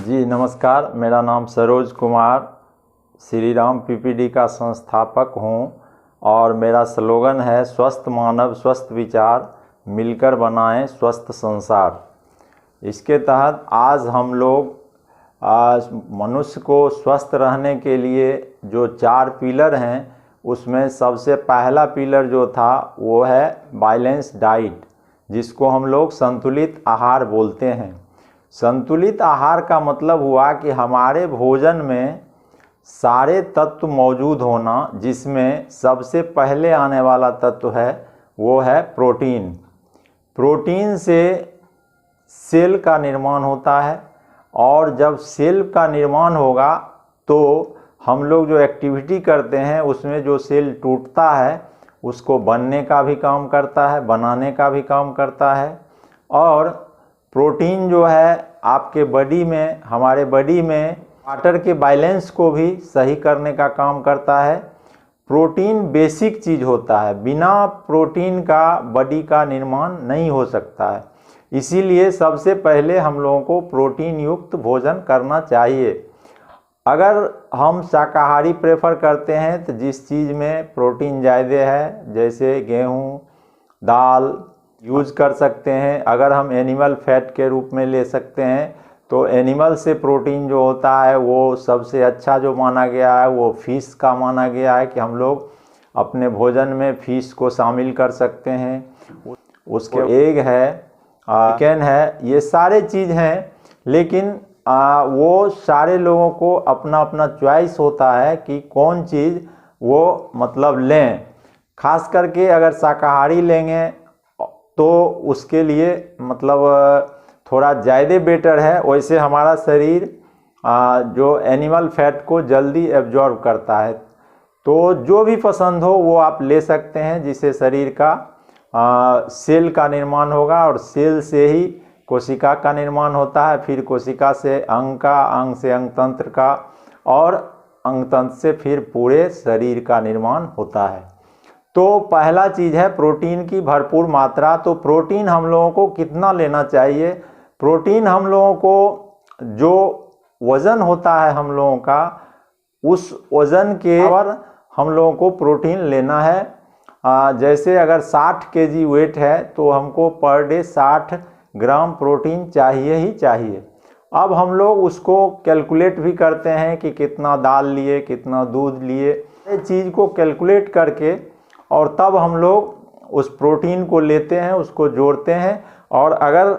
जी नमस्कार, मेरा नाम सरोज कुमार श्री राम पीपीडी का संस्थापक हूं और मेरा स्लोगन है स्वस्थ मानव स्वस्थ विचार, मिलकर बनाएं स्वस्थ संसार। इसके तहत आज हम लोग मनुष्य को स्वस्थ रहने के लिए जो 4 पिलर हैं उसमें सबसे पहला पिलर जो था वो है बैलेंस डाइट, जिसको हम लोग संतुलित आहार बोलते हैं। संतुलित आहार का मतलब हुआ कि हमारे भोजन में सारे तत्व मौजूद होना, जिसमें सबसे पहले आने वाला तत्व है वो है प्रोटीन। प्रोटीन से सेल का निर्माण होता है और जब सेल का निर्माण होगा तो हम लोग जो एक्टिविटी करते हैं उसमें जो सेल टूटता है उसको बनने का भी काम करता है, बनाने का भी काम करता है। और प्रोटीन जो है आपके बॉडी में, हमारे बॉडी में वाटर के बैलेंस को भी सही करने का काम करता है। प्रोटीन बेसिक चीज़ होता है, बिना प्रोटीन का बॉडी का निर्माण नहीं हो सकता है। इसीलिए सबसे पहले हम लोगों को प्रोटीन युक्त भोजन करना चाहिए। अगर हम शाकाहारी प्रेफर करते हैं तो जिस चीज़ में प्रोटीन ज़्यादा है, जैसे गेहूँ, दाल यूज़ कर सकते हैं। अगर हम एनिमल फैट के रूप में ले सकते हैं तो एनिमल से प्रोटीन जो होता है वो सबसे अच्छा जो माना गया है वो फिश का माना गया है कि हम लोग अपने भोजन में फिश को शामिल कर सकते हैं। उसके एग है, चिकन है, ये सारे चीज़ हैं। लेकिन वो सारे लोगों को अपना अपना चॉइस होता है कि कौन चीज़ वो मतलब लें। खास करके अगर शाकाहारी लेंगे तो उसके लिए मतलब थोड़ा ज़्यादा बेटर है। वैसे हमारा शरीर जो एनिमल फैट को जल्दी एब्जॉर्ब करता है, तो जो भी पसंद हो वो आप ले सकते हैं, जिससे शरीर का सेल का निर्माण होगा और सेल से ही कोशिका का निर्माण होता है, फिर कोशिका से अंग का, अंग से अंग तंत्र का और अंग तंत्र से फिर पूरे शरीर का निर्माण होता है। तो पहला चीज़ है प्रोटीन की भरपूर मात्रा। तो प्रोटीन हम लोगों को कितना लेना चाहिए? प्रोटीन हम लोगों को जो वज़न होता है हम लोगों का, उस वज़न के बराबर हम लोगों को प्रोटीन लेना है। जैसे अगर 60 केजी वेट है तो हमको पर डे 60 ग्राम प्रोटीन चाहिए ही चाहिए। अब हम लोग उसको कैलकुलेट भी करते हैं कि कितना दाल लिए, कितना दूध लिए, ये चीज़ को कैलकुलेट करके और तब हम लोग उस प्रोटीन को लेते हैं, उसको जोड़ते हैं। और अगर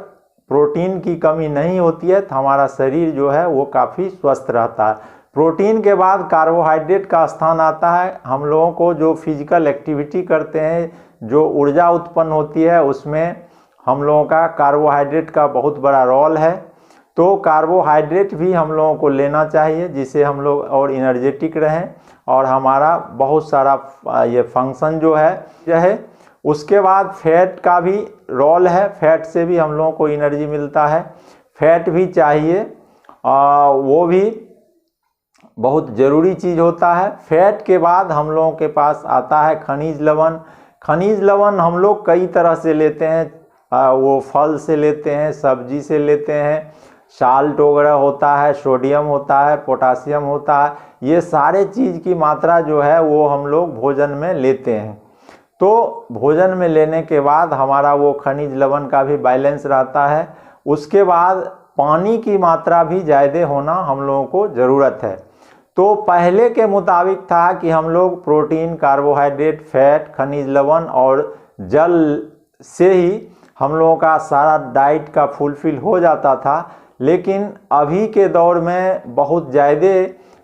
प्रोटीन की कमी नहीं होती है तो हमारा शरीर जो है वो काफ़ी स्वस्थ रहता है। प्रोटीन के बाद कार्बोहाइड्रेट का स्थान आता है। हम लोगों को जो फिजिकल एक्टिविटी करते हैं, जो ऊर्जा उत्पन्न होती है, उसमें हम लोगों का कार्बोहाइड्रेट का बहुत बड़ा रोल है। तो कार्बोहाइड्रेट भी हम लोगों को लेना चाहिए, जिससे हम लोग और एनर्जेटिक रहें और हमारा बहुत सारा ये फंक्शन जो है। उसके बाद फैट का भी रोल है, फैट से भी हम लोगों को एनर्जी मिलता है, फैट भी चाहिए, वो भी बहुत ज़रूरी चीज़ होता है। फैट के बाद हम लोगों के पास आता है खनिज लवण। खनिज लवण हम लोग कई तरह से लेते हैं, वो फल से लेते हैं, सब्जी से लेते हैं, साल्ट वगैरह होता है, सोडियम होता है, पोटासियम होता है। ये सारे चीज़ की मात्रा जो है वो हम लोग भोजन में लेते हैं। तो भोजन में लेने के बाद हमारा वो खनिज लवण का भी बैलेंस रहता है। उसके बाद पानी की मात्रा भी ज़्यादा होना हम लोगों को ज़रूरत है। तो पहले के मुताबिक था कि हम लोग प्रोटीन, कार्बोहाइड्रेट, फैट, खनिज लवण और जल से ही हम लोगों का सारा डाइट का फुलफिल हो जाता था। लेकिन अभी के दौर में बहुत ज़्यादा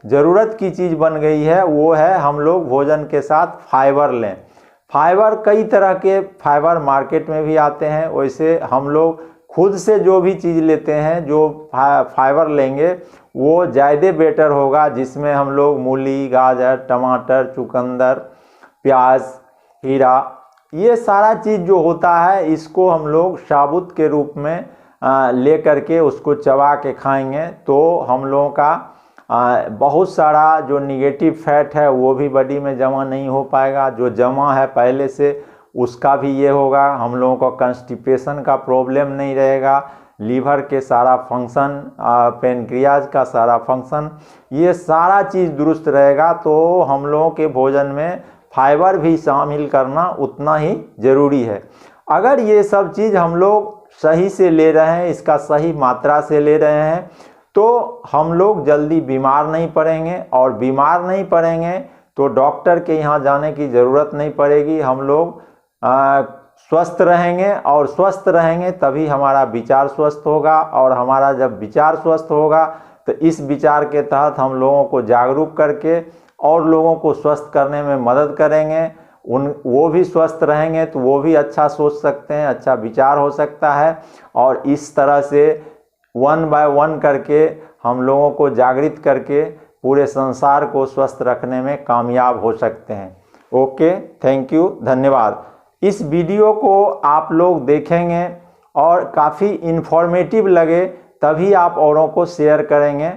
ज़रूरत की चीज़ बन गई है, वो है हम लोग भोजन के साथ फाइबर लें। फाइबर, कई तरह के फाइबर मार्केट में भी आते हैं। वैसे हम लोग खुद से जो भी चीज़ लेते हैं, जो फाइबर लेंगे वो ज़्यादा बेटर होगा, जिसमें हम लोग मूली, गाजर, टमाटर, चुकंदर, प्याज, खीरा, ये सारा चीज़ जो होता है इसको हम लोग साबुत के रूप में ले करके उसको चबा के खाएंगे तो हम लोगों का बहुत सारा जो निगेटिव फैट है वो भी बॉडी में जमा नहीं हो पाएगा। जो जमा है पहले से उसका भी ये होगा, हम लोगों को कंस्टिपेशन का प्रॉब्लम नहीं रहेगा। लीवर के सारा फंक्शन, पेनक्रियाज का सारा फंक्शन, ये सारा चीज़ दुरुस्त रहेगा। तो हम लोगों के भोजन में फाइबर भी शामिल करना उतना ही ज़रूरी है। अगर ये सब चीज़ हम लोग सही से ले रहे हैं, इसका सही मात्रा से ले रहे हैं, तो हम लोग जल्दी बीमार नहीं पड़ेंगे, और बीमार नहीं पड़ेंगे तो डॉक्टर के यहाँ जाने की ज़रूरत नहीं पड़ेगी। हम लोग स्वस्थ रहेंगे, और स्वस्थ रहेंगे तभी हमारा विचार स्वस्थ होगा, और हमारा जब विचार स्वस्थ होगा तो इस विचार के तहत हम लोगों को जागरूक करके और लोगों को स्वस्थ करने में मदद करेंगे। वो भी स्वस्थ रहेंगे तो वो भी अच्छा सोच सकते हैं, अच्छा विचार हो सकता है, और इस तरह से 1 बाय 1 करके हम लोगों को जागृत करके पूरे संसार को स्वस्थ रखने में कामयाब हो सकते हैं। ओके, थैंक यू, धन्यवाद। इस वीडियो को आप लोग देखेंगे और काफ़ी इन्फॉर्मेटिव लगे तभी आप औरों को शेयर करेंगे।